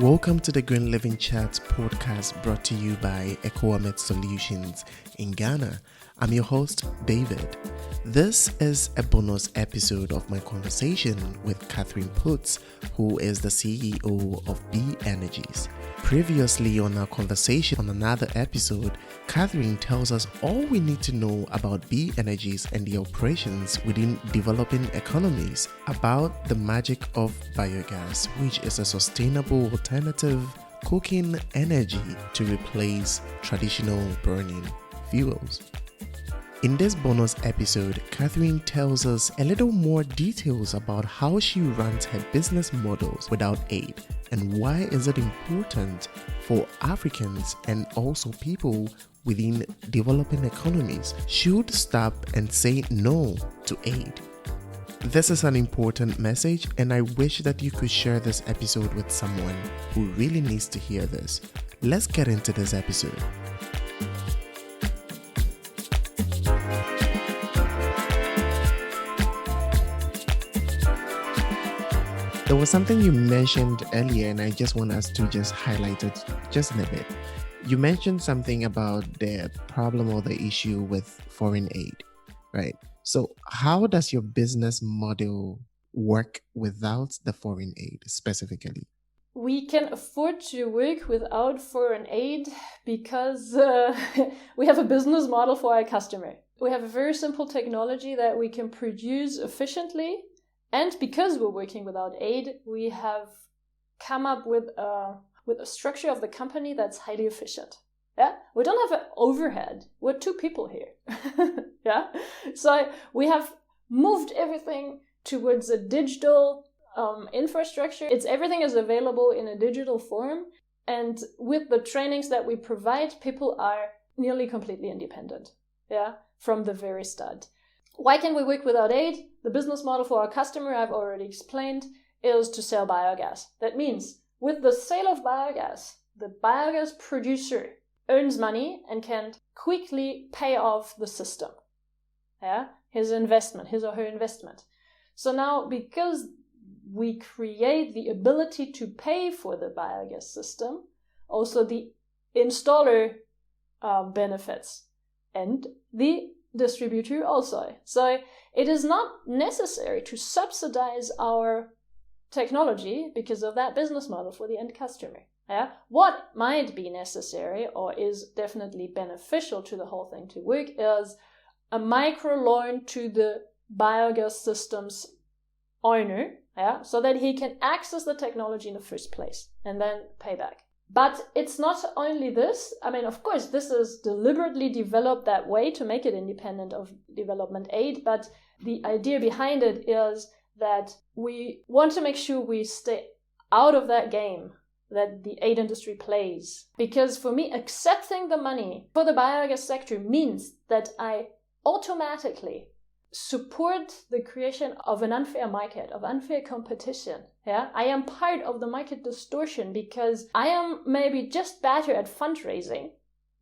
Welcome to the Green Living Chat podcast brought to you by Ecoamet Solutions in Ghana. I'm your host, David. This is a bonus episode of my conversation with Katrin Pütz, who is the CEO of B Energies. Previously on our conversation on another episode, Katrin tells us all we need to know about B Energies and the operations within developing economies, about the magic of biogas, which is a sustainable alternative cooking energy to replace traditional burning fuels. In this bonus episode, Katrin tells us a little more details about how she runs her business models without aid and why is it important for Africans and also people within developing economies should stop and say no to aid. This is an important message and I wish that you could share this episode with someone who really needs to hear this. Let's get into this episode. There was something you mentioned earlier, and I just want us to just highlight it just in a bit. You mentioned something about the problem or the issue with foreign aid, right? So how does your business model work without the foreign aid specifically? We can afford to work without foreign aid because we have a business model for our customer. We have a very simple technology that we can produce efficiently. And because we're working without aid, we have come up with a structure of the company that's highly efficient. Yeah, we don't have an overhead. We're two people here. Yeah, so we have moved everything towards a digital infrastructure. Everything is available in a digital form, and with the trainings that we provide, people are nearly completely independent. Yeah, from the very start. Why can we work without aid? The business model for our customer, I've already explained, is to sell biogas. That means with the sale of biogas, the biogas producer earns money and can quickly pay off the system. Yeah, his or her investment. So now, because we create the ability to pay for the biogas system, also the installer benefits and the distributor also. So it is not necessary to subsidize our technology because of that business model for the end customer. Yeah? What might be necessary or is definitely beneficial to the whole thing to work is a micro loan to the biogas system's owner, yeah, so that he can access the technology in the first place and then pay back. But it's not only this. I mean, of course, this is deliberately developed that way to make it independent of development aid. But the idea behind it is that we want to make sure we stay out of that game that the aid industry plays. Because for me, accepting the money for the biogas sector means that I automatically support the creation of an unfair market, of unfair competition. Yeah, I am part of the market distortion because I am maybe just better at fundraising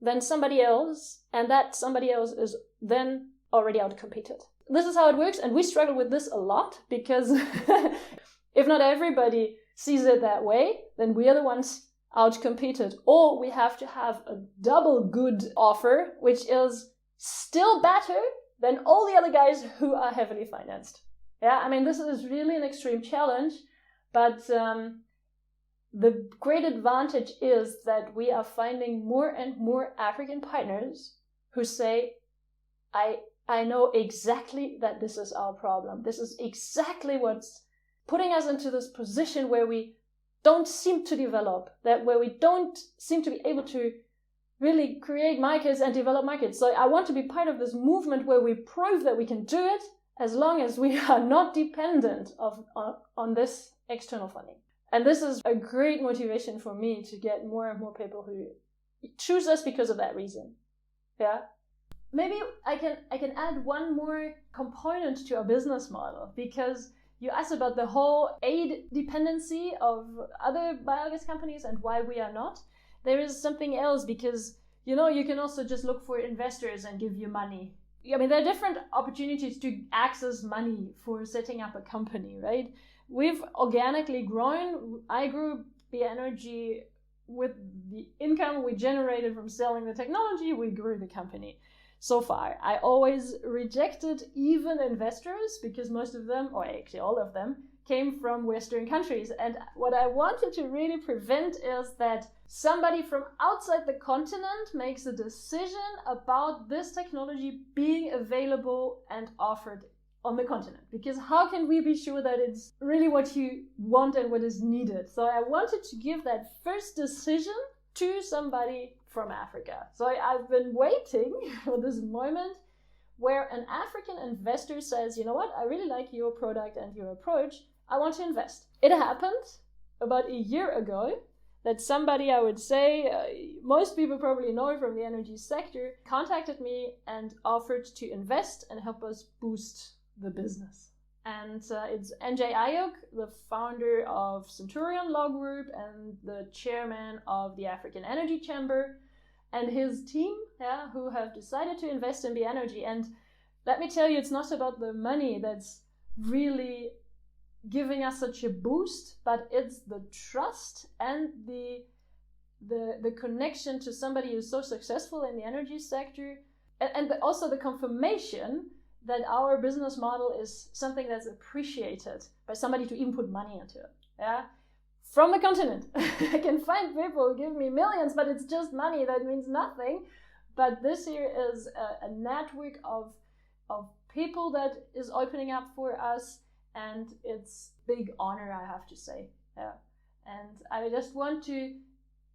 than somebody else, and that somebody else is then already outcompeted. This is how it works, and we struggle with this a lot because if not everybody sees it that way, then we are the ones outcompeted. Or we have to have a double good offer, which is still better than all the other guys who are heavily financed. Yeah, I mean, this is really an extreme challenge, but the great advantage is that we are finding more and more African partners who say, I know exactly that this is our problem. This is exactly what's putting us into this position where we don't seem to develop, where we don't seem to be able to really create markets and develop markets. So I want to be part of this movement where we prove that we can do it as long as we are not dependent on this external funding. And this is a great motivation for me to get more and more people who choose us because of that reason. Yeah. Maybe I can add one more component to our business model, because you asked about the whole aid dependency of other biogas companies and why we are not. There is something else, because, you can also just look for investors and give you money. I mean, there are different opportunities to access money for setting up a company, right? We've organically grown. I grew B-Energy, with the income we generated from selling the technology, we grew the company. So far, I always rejected even investors because most of them, or actually all of them, came from Western countries. And what I wanted to really prevent is that somebody from outside the continent makes a decision about this technology being available and offered on the continent. Because how can we be sure that it's really what you want and what is needed? So I wanted to give that first decision to somebody from Africa. So I've been waiting for this moment where an African investor says, you know what, I really like your product and your approach. I want to invest. It happened about a year ago that somebody, I would say, most people probably know from the energy sector, contacted me and offered to invest and help us boost the business. And it's NJ Ayuk, the founder of Centurion Law Group and the chairman of the African Energy Chamber, and his team, who have decided to invest in B-Energy. And let me tell you, it's not about the money that's really giving us such a boost, but it's the trust and the connection to somebody who's so successful in the energy sector, and also the confirmation that our business model is something that's appreciated by somebody to even put money into it. Yeah, from the continent. I can find people who give me millions, but it's just money that means nothing. But this here is a network of people that is opening up for us, and it's big honor, I have to say. Yeah, and I just want to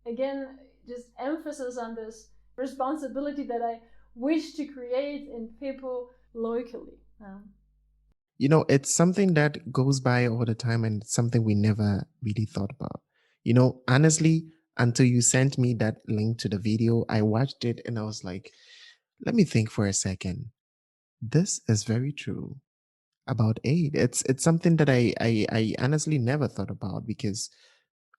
again just emphasis on this responsibility that I wish to create in people locally. You know, it's something that goes by all the time, and it's something we never really thought about. You know, honestly, until you sent me that link to the video, I watched it and I was like, let me think for a second. This is very true about aid. It's something that I honestly never thought about, because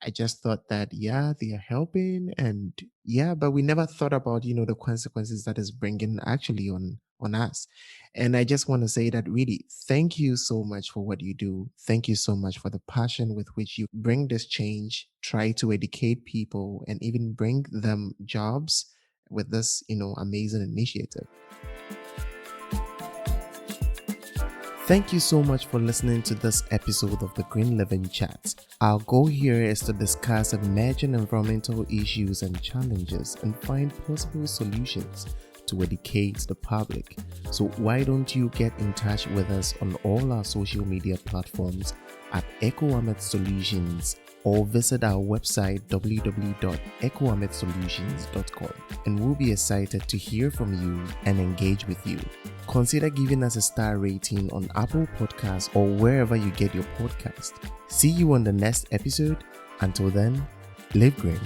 I just thought that, yeah, they are helping, and yeah, but we never thought about, you know, the consequences that is bringing actually on us. And I just want to say that really, thank you so much for what you do. Thank you so much for the passion with which you bring this change, try to educate people, and even bring them jobs with this, you know, amazing initiative. Thank you so much for listening to this episode of the Green Living Chat. Our goal here is to discuss emerging environmental issues and challenges and find possible solutions to educate the public. So why don't you get in touch with us on all our social media platforms at EcoAmet Solutions, or visit our website www.ecoametsolutions.com, and we'll be excited to hear from you and engage with you. Consider giving us a star rating on Apple Podcasts or wherever you get your podcast. See you on the next episode. Until then, live green.